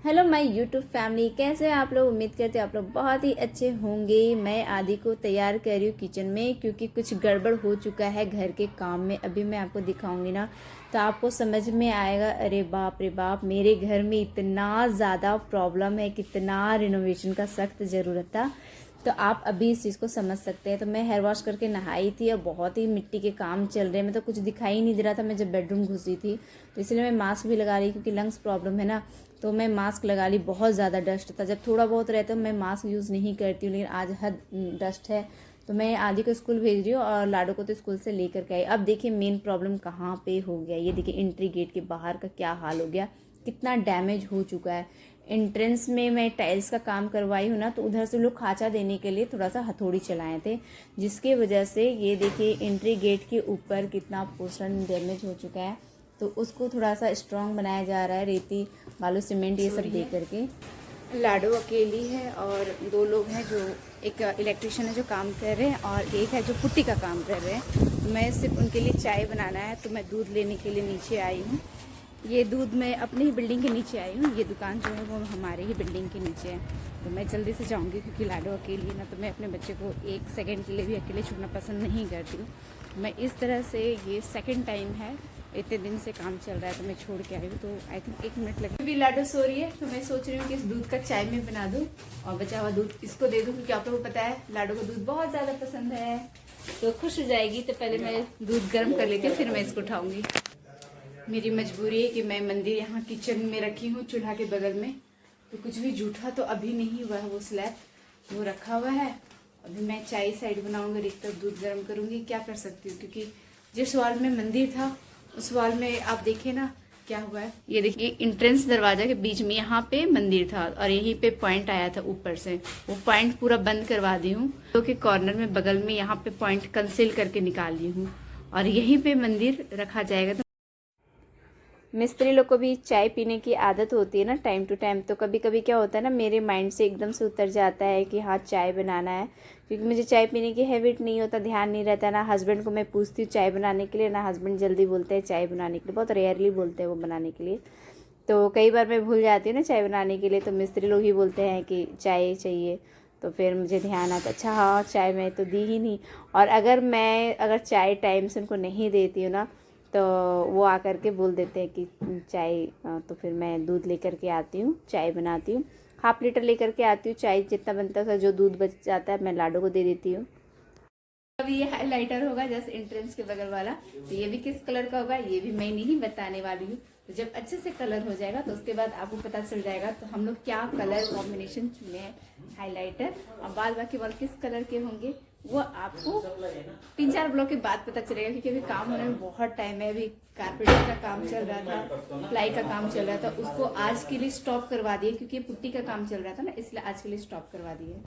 Hello my YouTube family, कैसे हैं आप लोग। उम्मीद करते हैं आप लोग बहुत ही अच्छे होंगे। मैं आदि को तैयार कर रही हूँ किचन में, क्योंकि कुछ गड़बड़ हो चुका है घर के काम में। अभी मैं आपको दिखाऊंगी ना तो आपको समझ में आएगा, अरे बाप रे बाप, मेरे घर में इतना ज़्यादा प्रॉब्लम है, कितना रिनोवेशन का सख्त ज़रूरत था। तो आप अभी इस चीज़ को समझ सकते हैं। तो मैं हेयर वॉश करके नहाई थी और बहुत ही मिट्टी के काम चल रहे हैं। मैं तो कुछ दिखाई नहीं दे रहा था मैं जब बेडरूम घुसी थी, तो इसलिए मैं मास्क भी लगा रही, क्योंकि लंग्स प्रॉब्लम है ना। तो मैं मास्क लगा ली, बहुत ज़्यादा डस्ट था। जब थोड़ा बहुत रहता है मैं मास्क यूज़ नहीं करती हूँ, लेकिन आज हद डस्ट है। तो मैं आदि को स्कूल भेज रही हूँ और लाडो को तो स्कूल से लेकर के आई। अब देखिए मेन प्रॉब्लम कहाँ पे हो गया। ये देखिए एंट्री गेट के बाहर का क्या हाल हो गया, कितना डैमेज हो चुका है। एंट्रेंस में मैं टाइल्स का काम करवाई हूँ ना, तो उधर से लोग खांचा देने के लिए थोड़ा सा हथौड़ी चलाए थे, जिसके वजह से ये देखिए एंट्री गेट के ऊपर कितना पोर्शन डैमेज हो चुका है। तो उसको थोड़ा सा स्ट्रॉन्ग बनाया जा रहा है, रेती बालू सीमेंट ये सब दे करके। लाडो अकेली है और दो लोग हैं, जो एक इलेक्ट्रिशियन है जो काम कर रहे हैं और एक है जो पुट्टी का काम कर रहे हैं। मैं सिर्फ उनके लिए चाय बनाना है, तो मैं दूध लेने के लिए नीचे आई हूँ। ये दूध मैं अपनी ही बिल्डिंग के नीचे आई हूँ। ये दुकान जो है वो हमारे ही बिल्डिंग के नीचे है। तो मैं जल्दी से जाऊँगी, क्योंकि लाडो अकेली है ना, तो मैं अपने बच्चे को एक सेकंड के लिए भी अकेले छोड़ना पसंद नहीं करती हूँ। मैं इस तरह से, ये सेकंड टाइम है, इतने दिन से काम चल रहा है तो मैं छोड़ के आई हूँ। तो आई थिंक 1 मिनट लगे। अभी लाडो सो रही है, तो मैं सोच रही हूँ कि इस दूध का चाय में बना दूँ और बचा हुआ दूध इसको दे दूँ, क्योंकि आप लोगों को पता है लाडो को दूध बहुत ज़्यादा पसंद है, तो खुश हो जाएगी। तो पहले मैं दूध गर्म कर लेती हूँ, फिर मैं इसको उठाऊँगी। मेरी मजबूरी है कि मैं मंदिर यहाँ किचन में रखी हूँ, चूल्हा के बगल में। तो कुछ भी जूठा तो अभी नहीं हुआ है, वो स्लैब वो रखा हुआ है। अभी मैं चाय साइड बनाऊंगी, एक तरफ दूध गर्म करूंगी। क्या कर सकती हूँ, क्योंकि जिस वाल में मंदिर था उस वाल में आप देखिए ना क्या हुआ है। ये देखिए एंट्रेंस दरवाजा के बीच में यहाँ पे मंदिर था और यहीं पे पॉइंट आया था ऊपर से, वो पॉइंट पूरा बंद करवा दी हूँ। तो के कॉर्नर में बगल में यहाँ पे पॉइंट कंसील करके निकाल ली हूँ और यहीं पे मंदिर रखा जाएगा। मिस्त्री लोग को भी चाय पीने की आदत होती है ना टाइम टू टाइम। तो कभी कभी क्या होता है ना, मेरे माइंड से एकदम से उतर जाता है कि हाँ चाय बनाना है, क्योंकि मुझे चाय पीने की हैबिट नहीं होता, ध्यान नहीं रहता ना। हस्बैंड को मैं पूछती हूँ चाय बनाने के लिए, ना हस्बैंड जल्दी बोलते हैं चाय बनाने के लिए, बहुत रेयरली बोलते हैं वो बनाने के लिए। तो कई बार मैं भूल जाती हूँ ना चाय बनाने के लिए, तो मिस्त्री लोग ही बोलते हैं कि चाय चाहिए। तो फिर मुझे ध्यान आता, अच्छा हाँ चाय मैं तो दी ही नहीं। और अगर चाय टाइम से उनको नहीं देती हूँ ना, तो वो आकर के बोल देते हैं कि चाय। तो फिर मैं दूध लेकर के आती हूँ, चाय बनाती हूँ, 1/2 लीटर लेकर के आती हूँ। चाय जितना बनता था, जो दूध बच जाता है मैं लाडो को दे देती हूँ। अब ये हाइलाइटर होगा जैसे एंट्रेंस के बगल वाला, तो ये भी किस कलर का होगा ये भी मैं नहीं बताने वाली हूँ। तो जब अच्छे से कलर हो जाएगा तो उसके बाद आपको पता चल जाएगा तो हम लोग क्या कलर कॉम्बिनेशन चुने हैं हाइलाइटर। और बाद बाकी बाल किस कलर के होंगे वो आपको 3-4 ब्लॉक के बाद पता चलेगा, क्योंकि अभी काम होने में बहुत टाइम है। अभी कारपेटर का काम चल रहा था, प्लाई का काम चल रहा था, उसको आज के लिए स्टॉप करवा दिए, क्योंकि पुट्टी का काम चल रहा था ना, इसलिए आज के लिए स्टॉप करवा दिए।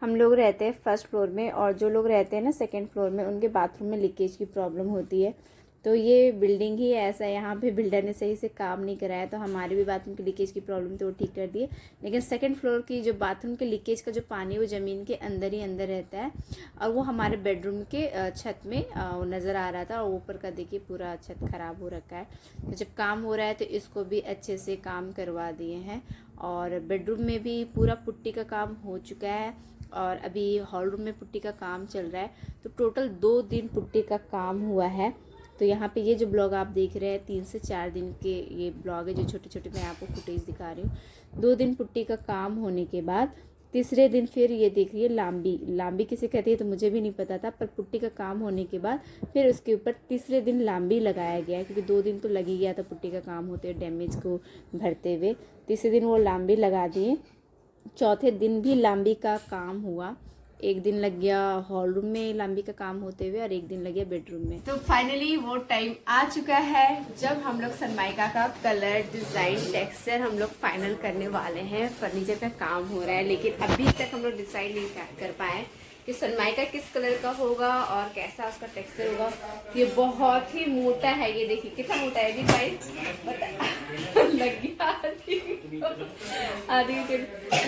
हम लोग रहते हैं फर्स्ट फ्लोर में, और जो लोग रहते हैं ना सेकंड फ्लोर में, उनके बाथरूम में लीकेज की प्रॉब्लम होती है। तो ये बिल्डिंग ही ऐसा है, यहाँ पे बिल्डर ने सही से काम नहीं कराया, तो हमारे भी बाथरूम की लीकेज की प्रॉब्लम तो वो ठीक कर दिए। लेकिन सेकंड फ्लोर की जो बाथरूम के लीकेज का जो पानी है वो ज़मीन के अंदर ही अंदर रहता है, और वो हमारे बेडरूम के छत में नज़र आ रहा था। और ऊपर का देखिए पूरा छत ख़राब हो रखा है। तो जब काम हो रहा है तो इसको भी अच्छे से काम करवा दिए हैं। और बेडरूम में भी पूरा पुट्टी का काम हो चुका है, और अभी हॉल रूम में पुट्टी का काम चल रहा है। तो टोटल 2 दिन पुट्टी का काम हुआ है। तो यहाँ पे ये जो ब्लॉग आप देख रहे हैं 3 से 4 दिन के ये ब्लॉग है, जो छोटे छोटे मैं आपको फुटेज दिखा रही हूँ। 2 दिन पुट्टी का काम होने के बाद तीसरे दिन फिर ये देखिए लांबी किसे कहती है तो मुझे भी नहीं पता था, पर पुट्टी का काम होने के बाद फिर उसके ऊपर तीसरे दिन लांबी लगाया गया, क्योंकि 2 दिन तो लग ही गया था पुट्टी का काम होते हुए, डैमेज को भरते हुए। तीसरे दिन वो लांबी लगा दिए। चौथे दिन भी लांबी का काम हुआ। एक दिन लग गया हॉल रूम में लांबी का काम होते हुए और एक दिन लग गया बेडरूम में। तो फाइनली वो टाइम आ चुका है जब हम लोग सनमाइका का कलर डिजाइन टेक्सचर हम लोग फाइनल करने वाले हैं। फर्नीचर का काम हो रहा है, लेकिन अभी तक हम लोग डिसाइड नहीं कर पाए कि सनमाइका किस कलर का होगा और कैसा उसका टेक्सचर होगा। ये बहुत ही मोटा है, ये देखिए कितना मोटा है जी गाइस, लग गया आधी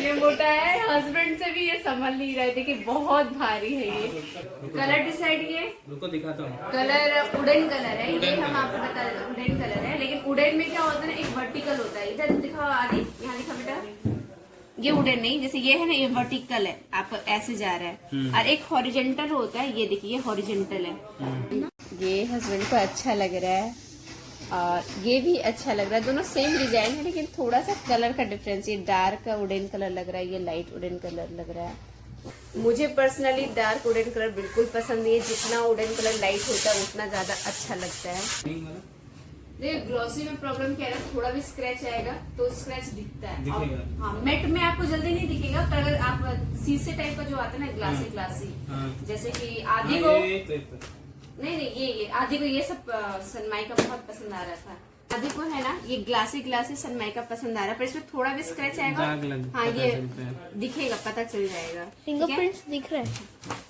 ये मोटा है। हस्बैंड से भी ये संभल नहीं रहे थे कि बहुत भारी है ये। कलर डिसाइड किए, रुको दिखाता हूँ। कलर वुडन कलर है ये, हम आपको बता दें वुडन कलर है। लेकिन वुडन में क्या होता है ना, एक वर्टिकल होता है। इधर दिखाओ आदि, यहाँ दिखा बेटा, ये वुडन नहीं, जैसे ये है ना, ये वर्टिकल है, आप ऐसे जा रहा है, और एक हॉरिजेंटल होता है, ये देखिए ये हॉरिजेंटल है। ये हस्बैंड को अच्छा लग रहा है और ये भी अच्छा लग रहा है, दोनों सेम डिजाइन है लेकिन थोड़ा सा कलर का डिफरेंस, ये डार्क वुडन कलर लग रहा है, ये लाइट वुडन कलर लग रहा है। मुझे पर्सनली डार्क वुडन कलर बिल्कुल पसंद नहीं है, जितना वुडन कलर लाइट होता है उतना ज्यादा अच्छा लगता है। देखिए ग्लॉसी में प्रॉब्लम क्या है, थोड़ा भी स्क्रैच आएगा तो स्क्रैच दिखता है। हाँ, मैट में आपको जल्दी नहीं दिखेगा, पर अगर आप शीशे टाइप का जो आता है ना, ग्लासी ग्लासी, जैसे कि आदि को नहीं ये आदि को ये सब सनमाइका बहुत पसंद आ रहा था। आदि को है ना ये ग्लासी ग्लासी सनमाइका पसंद आ रहा है, पर इसमें थोड़ा भी स्क्रैच आएगा, हाँ ये दिखेगा, पता चल जाएगा, फिंगरप्रिंट्स दिख रहे हैं।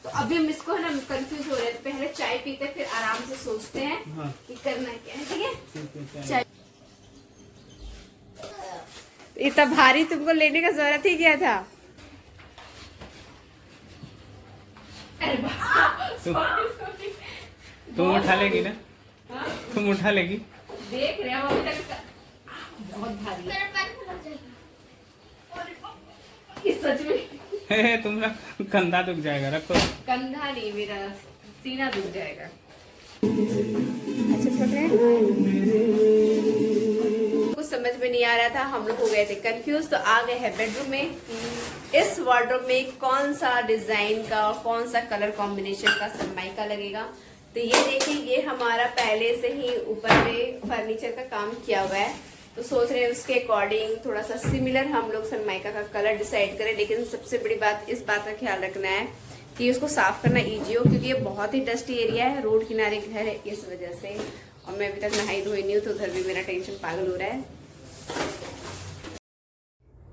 तो अभी हम इसको है ना कंफ्यूज हो रहे हैं, पहले चाय पीते फिर आराम से सोचते हैं कि करना क्या है। ठीक है, चाय इतना भारी तुमको लेने का जरूरत ही क्या था। तुम उठा लेगी ना, तुम उठा लेगी, देख रहे हो अभी तक बहुत भारी है सच में। तुम कंधा दुख जाएगा, रखो। कंधा नहीं, मेरा सीना दुख जाएगा। अच्छा छोटे कुछ समझ में नहीं आ रहा था, हम लोग हो गए थे कंफ्यूज, तो आ गए हैं बेडरूम में। इस वार्डरोब में कौन सा डिजाइन का और कौन सा कलर कॉम्बिनेशन का सनमाइका लगेगा। तो ये देखिए, ये हमारा पहले से ही ऊपर में फर्नीचर का काम किया हुआ है, तो सोच रहे हैं उसके अकॉर्डिंग थोड़ा सा सिमिलर हम लोग सनमाइका का कलर डिसाइड करें। लेकिन सबसे बड़ी बात, इस बात का ख्याल रखना है कि उसको साफ करना इजी हो, क्योंकि ये बहुत ही डस्टी एरिया है, रोड किनारे घर है, इस वजह से। और मैं अभी तक नहाई धोई नहीं हूँ, तो उधर भी मेरा टेंशन पागल हो रहा है।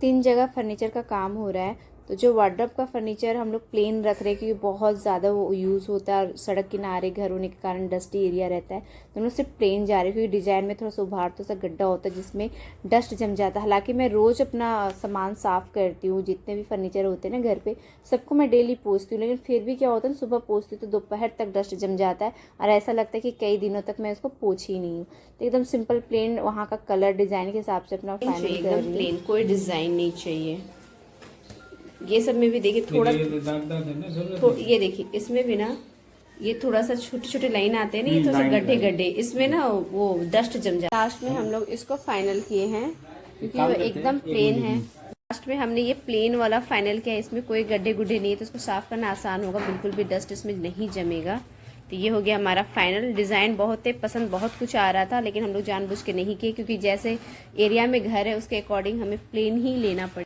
3 जगह फर्नीचर का काम हो रहा है, तो जो वार्डरोब का फर्नीचर हम लोग प्लेन रख रहे हैं, क्योंकि बहुत ज़्यादा वो यूज़ होता है और सड़क किनारे घर होने के कारण डस्टी एरिया रहता है, तो हम लोग सिर्फ प्लेन जा रहे हैं, क्योंकि डिज़ाइन में थोड़ा सा उभार तो सा गड्ढा होता है जिसमें डस्ट जम जाता है। हालांकि मैं रोज़ अपना सामान साफ़ करती हूँ, जितने भी फर्नीचर होते हैं ना घर पे, सबको मैं डेली पोंछती हूँ, लेकिन फिर भी क्या होता है ना, सुबह पोंछती हूँ तो दोपहर तक डस्ट जम जाता है और ऐसा लगता है कि कई दिनों तक मैं इसको पोंछी ही नहीं हूँ। तो एकदम सिंपल प्लेन वहाँ का कलर डिज़ाइन के हिसाब से अपना फाइनल कर रही हूँ। प्लेन, कोई डिज़ाइन नहीं चाहिए। ये सब में भी देखिए थोड़ा तो ये देखिए इसमें भी ना ये थोड़ा सा छोटे छोटे लाइन आते हैं ना, ये थोड़ा सा गड्ढे गड्ढे, इसमें ना वो डस्ट जम जाता है। लास्ट में हम लोग इसको फाइनल किए हैं, क्योंकि वो एकदम प्लेन है। लास्ट में हमने ये प्लेन वाला फाइनल किया है, इसमें कोई गड्ढे गुड्ढे नहीं है, तो इसको साफ करना आसान होगा, बिल्कुल भी डस्ट इसमें नहीं जमेगा। तो ये हो गया हमारा फाइनल डिज़ाइन। बहुत ही पसंद, बहुत कुछ आ रहा था, लेकिन हम लोग जानबूझ के नहीं किए, क्योंकि जैसे एरिया में घर है उसके अकॉर्डिंग हमें प्लेन ही लेना पड़ेगा।